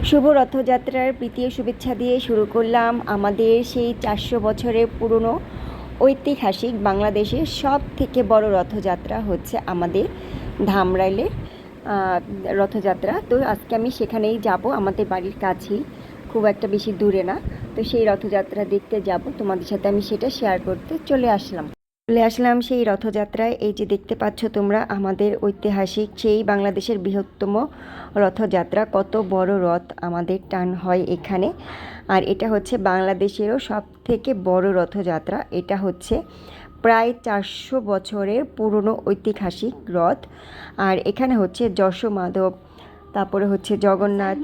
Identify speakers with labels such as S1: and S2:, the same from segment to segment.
S1: শুভ রথযাত্রার প্রীতি ও শুভেচ্ছা দিয়ে শুরু করলাম আমাদের সেই 400 বছরের পুরনো ঐতিহাসিক বাংলাদেশের সব থেকে বড় রথযাত্রা হচ্ছে আমাদের ধামরাইলের রথযাত্রা। তো আজকে আমি সেখানেই যাব, আমাদের বাড়ির কাছেই, খুব একটা বেশি দূরে না। তো সেই রথযাত্রা দেখতে যাব, তোমাদের সাথে আমি সেটা শেয়ার করতে চলে আসলাম সেই রথযাত্রায়। এই যে দেখতে পাচ্ছ তোমরা আমাদের ঐতিহাসিক সেই বাংলাদেশের বৃহত্তম রথযাত্রা, কত বড় রথ আমাদের টান হয় এখানে। আর এটা হচ্ছে বাংলাদেশেরও সব থেকে বড় রথযাত্রা। এটা হচ্ছে প্রায় 400 বছরের পুরনো ঐতিহাসিক রথ। আর এখানে হচ্ছে যশোমাধব, তারপরে হচ্ছে জগন্নাথ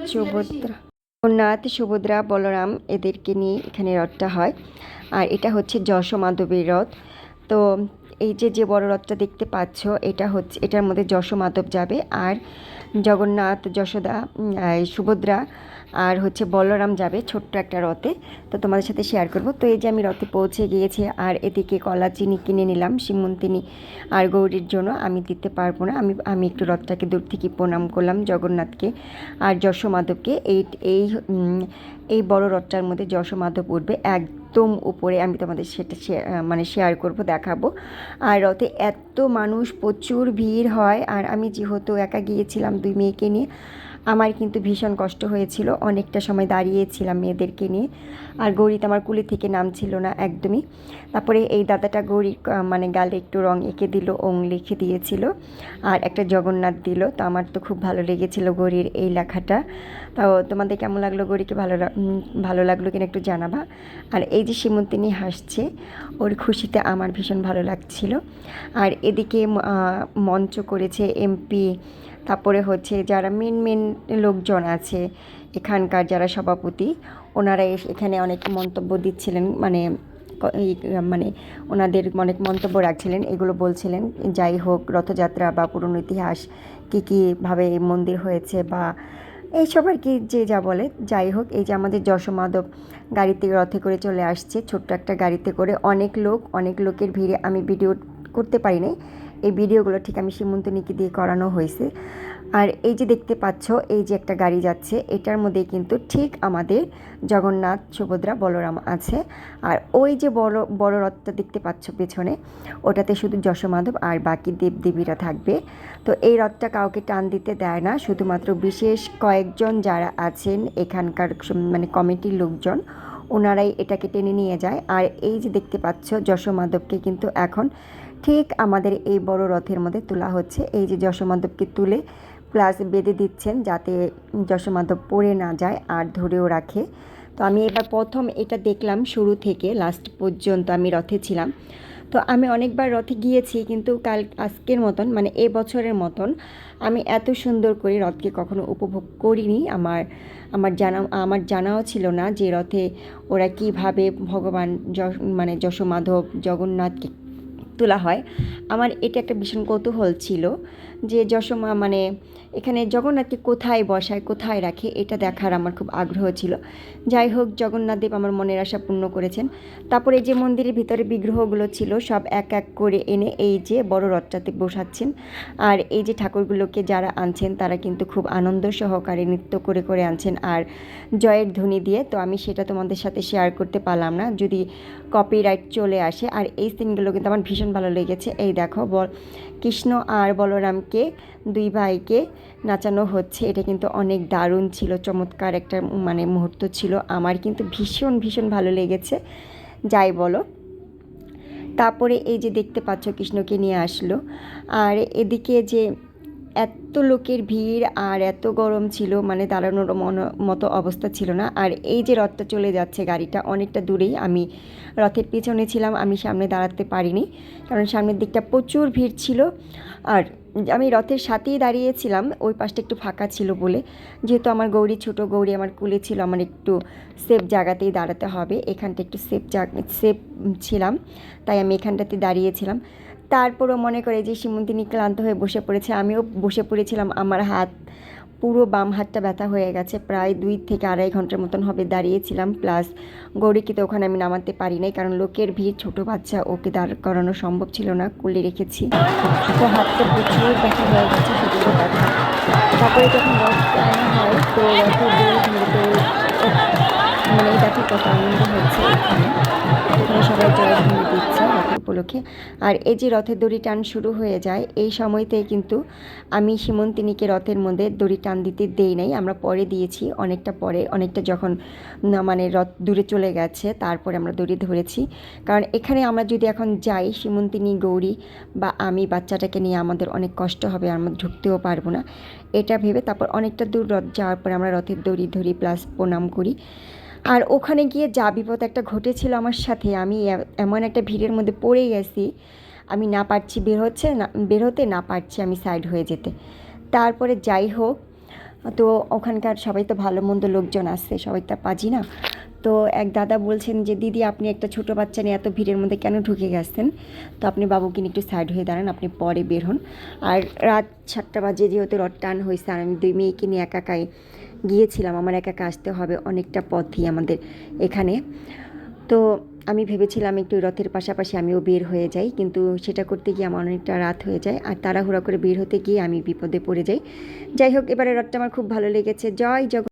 S1: সুভদ্রা বলরাম এদেরকে নিয়ে এখানে রথটা হয়। আর এটা হচ্ছে যশোমাধবের রথ। তো এই যে বড় রথটা দেখতে পাচ্ছ, এটার মধ্যে যশোমাধব যাবে, আর জগন্নাথ, যশোদা, সুভদ্রা আর হচ্ছে বলরাম যাবে ছোট্ট একটা রথে। তো তোমাদের সাথে শেয়ার করব। তো এই যে আমি রথে পৌঁছে গিয়েছি, আর এদিকে কলা চিনি কিনে নিলাম সিমন্তিনী আর গৌরীর জন্য। আমি দিতে পারবো না, আমি একটু রথটাকে দূর থেকে প্রণাম করলাম জগন্নাথকে আর যশোমাধবকে। এই বড় রথটার মধ্যে যশোমাধব উঠবে একদম উপরে। আমি তোমাদের সেটা শেয়ার করব, দেখাবো। আর রথে এত মানুষ, প্রচুর ভিড় হয়। আর আমি যেহেতু একা গিয়েছিলাম 2 মেয়েকে নিয়ে, আমার কিন্তু ভীষণ কষ্ট হয়েছিল, অনেকটা সময় দাঁড়িয়েছিলাম মেয়েদেরকে নিয়ে। আর গৌরী তো আমার কুলি থেকে নামছিল না একদমই। তারপরে এই দাদাটা গৌরীর গালে একটু রং এঁকে দিল, ওং লিখে দিয়েছিল, আর একটা জগন্নাথ দিল। তো আমার তো খুব ভালো লেগেছিল গৌরীর এই লেখাটা। তাও তোমাদের কেমন লাগলো, গৌরীকে ভালো লাগলো কিনা একটু জানাবা। আর এই যে সিমন্তিনী হাসছে, ওর খুশিতে আমার ভীষণ ভালো লাগছিল। আর এদিকে মঞ্চ করেছে এমপি, তারপরে হচ্ছে যারা মেন লোকজন আছে এখানকার, যারা সভাপতি, ওনারা এখানে অনেক মন্তব্য দিচ্ছিলেন, ওনাদের অনেক মন্তব্য রাখছিলেন, এগুলো বলছিলেন। যাই হোক, রথযাত্রা বা পুরনো ইতিহাস কীভাবে এই মন্দির হয়েছে বা এইসব আর কি, যে যা বলে। যাই হোক, এই যে আমাদের যশোমাধব গাড়িতে রথে করে চলে আসছে, ছোট্ট একটা গাড়িতে করে। অনেক লোকের ভিড়ে আমি ভিডিও করতে পারি নাই। এই ভিডিওগুলো ঠিক আমি সিমন্তনীকে দিয়ে করানো হয়েছে। আর এই যে দেখতে পাচ্ছ, এই যে একটা গাড়ি যাচ্ছে, এটার মধ্যে কিন্তু ঠিক আমাদের জগন্নাথ, সুভদ্রা, বলরাম আছে। আর ওই যে বড় রথটা দেখতে পাচ্ছ পেছনে, ওটাতে শুধু যশোমাধব আর বাকি দেবদেবীরা থাকবে। তো এই রথটা কাউকে টান দিতে দেয় না, শুধুমাত্র বিশেষ কয়েকজন যারা আছেন এখানকার কমিটির লোকজন, ওনারাই এটাকে টেনে নিয়ে যায়। আর এই যে দেখতে পাচ্ছ যশোমাধবকে কিন্তু এখন ঠিক আমাদের এই বড় রথের মধ্যে তোলা হচ্ছে। এই যে যশোমাধবকে তুলে প্লাস বেঁধে দিচ্ছেন, যাতে যশোমাধব পড়ে না যায় আর ধরেও রাখে। তো আমি এবার প্রথম এটা দেখলাম, শুরু থেকে লাস্ট পর্যন্ত আমি রথে ছিলাম। তো আমি অনেকবার রথে গিয়েছি, কিন্তু আজকের মতন এবছরের মতন আমি এত সুন্দর করে রথকে কখনো উপভোগ করিনি। আমার জানাও ছিল না যে রথে ওরা কিভাবে ভগবান যশোমাধব, জগন্নাথকে তোলা হয়। আমার এটা একটা ভীষণ কৌতূহল ছিল যে এখানে জগন্নাথকে কোথায় বসায়, কোথায় রাখে, এটা দেখার আমার খুব আগ্রহ ছিল। যাই হোক, জগন্নাথদেব আমার মনের আশা পূর্ণ করেছেন। তারপরে যে মন্দিরের ভিতরে বিগ্রহগুলো ছিল সব এক এক করে এনে এই যে বড় রথটাতে বসাচ্ছেন। আর এই যে ঠাকুরগুলোকে যারা আনছেন তারা কিন্তু খুব আনন্দ সহকারে নৃত্য করে করে আনছেন, আর জয়ের ধ্বনি দিয়ে। তো আমি সেটা তোমাদের সাথে শেয়ার করতে পারলাম না, যদি কপিরাইট চলে আসে। আর এই সিনগুলো কিন্তু আমার ভীষণ ভালো লেগেছে। এই দেখো, কৃষ্ণ আর বলরামকে, 2 ভাইকে নাচানো হচ্ছে। এটা কিন্তু অনেক দারুণ ছিল, চমৎকার একটা মুহূর্ত ছিল। আমার কিন্তু ভীষণ ভালো লেগেছে, যাই বলো। তারপরে এই যে দেখতে পাচ্ছ কৃষ্ণকে নিয়ে আসলো। আর এদিকে যে এত লোকের ভিড় আর এত গরম ছিল, দাঁড়ানোর মতো অবস্থা ছিল না। আর এই যে রথটা চলে যাচ্ছে, গাড়িটা অনেকটা দূরেই, আমি রথের পিছনে ছিলাম, আমি সামনে দাঁড়াতে পারিনি, কারণ সামনের দিকটা প্রচুর ভিড় ছিল। আর আমি রথের সাথেই দাঁড়িয়েছিলাম, ওই পাশটা একটু ফাঁকা ছিল বলে। যেহেতু আমার ছোটো গৌরী আমার কুলে ছিল, আমার একটু সেফ জায়গাতেই দাঁড়াতে হবে, এখানটা একটু সেফ ছিলাম, তাই আমি এখানটাতে দাঁড়িয়েছিলাম। তারপরও মনে করে যে সিমন্তিনী ক্লান্ত হয়ে বসে পড়েছে, আমিও বসে পড়েছিলাম। আমার হাত পুরো বাম হাতটা ব্যথা হয়ে গেছে, প্রায় 2 থেকে আড়াই ঘন্টার মতন হবে দাঁড়িয়েছিলাম। প্লাস গৌরীকে তো ওখানে আমি নামাতে পারি নাই, কারণ লোকের ভিড়, ছোট বাচ্চা, ওকে দাঁড় করানো সম্ভব ছিল না, কোলে রেখেছি। তো হাতটা প্রচুর ব্যথা হয়ে গেছে, সেগুলো ব্যথা। তারপরে যখন রথ টানা হয় তো রথের দড়ি ধরে তো মানে দেখো কত আনন্দ হচ্ছে এখানে। এখানে সবাই জয়ধ্বনি দিচ্ছে রথ উপলক্ষে। আর এই যে রথের দড়ি টান শুরু হয়ে যায়, এই সময়তেই কিন্তু আমি সীমন্তিনীকে রথের মধ্যে দড়ি টান দিতে দেই নাই, আমরা পরে দিয়েছি, অনেকটা পরে, অনেকটা যখন মানে রথ দূরে চলে গেছে তারপরে আমরা দড়ি ধরেছি। কারণ এখানে আমরা যদি এখন যাই, সীমন্তিনী, গৌরী বা আমি বাচ্চাটাকে নিয়ে আমাদের অনেক কষ্ট হবে, আমরা ঢুকতেও পারবো না। এটা ভেবে তারপর অনেকটা দূর রথ যাওয়ার পরে আমরা রথের দড়ি ধরি, প্লাস প্রণাম করি। আর ওখানে গিয়ে যা বিপদ একটা ঘটেছিল আমার সাথে, আমি এমন একটা ভিড়ের মধ্যে পড়ে গেছি, আমি না পারছি বের হতে, না পারছি আমি সাইড হয়ে যেতে। তারপরে যাই হোক, তো ওখানকার সবাই তো ভালো মন্দ লোকজন আসছে, সবাই তো পাজি না। তো এক দাদা বলছেন যে দিদি, আপনি একটা ছোটো বাচ্চা নিয়ে এত ভিড়ের মধ্যে কেন ঢুকে গেছেন, তো আপনি বাবুকে নিয়ে একটু সাইড হয়ে দাঁড়ান, আপনি পরে বের হন। আর রাত 7টা বাজে যেহেতু রথ টান হয়েছে, আর আমি 2 মেয়েকে নিয়ে একাই গিয়েছিলাম, আমার একা আসতে হবে, অনেকটা পথই আমাদের এখানে। তো আমি ভেবেছিলাম একটু রথের পাশাপাশি আমিও বের হয়ে যাই, কিন্তু সেটা করতে গিয়ে আমার অনেকটা রাত হয়ে যায়, আর তাড়াহুড়া করে বের হতে গিয়ে আমি বিপদে পড়ে যাই। যাই হোক, এবারে রথটা আমার খুব ভালো লেগেছে। জয় জগন্নাথ।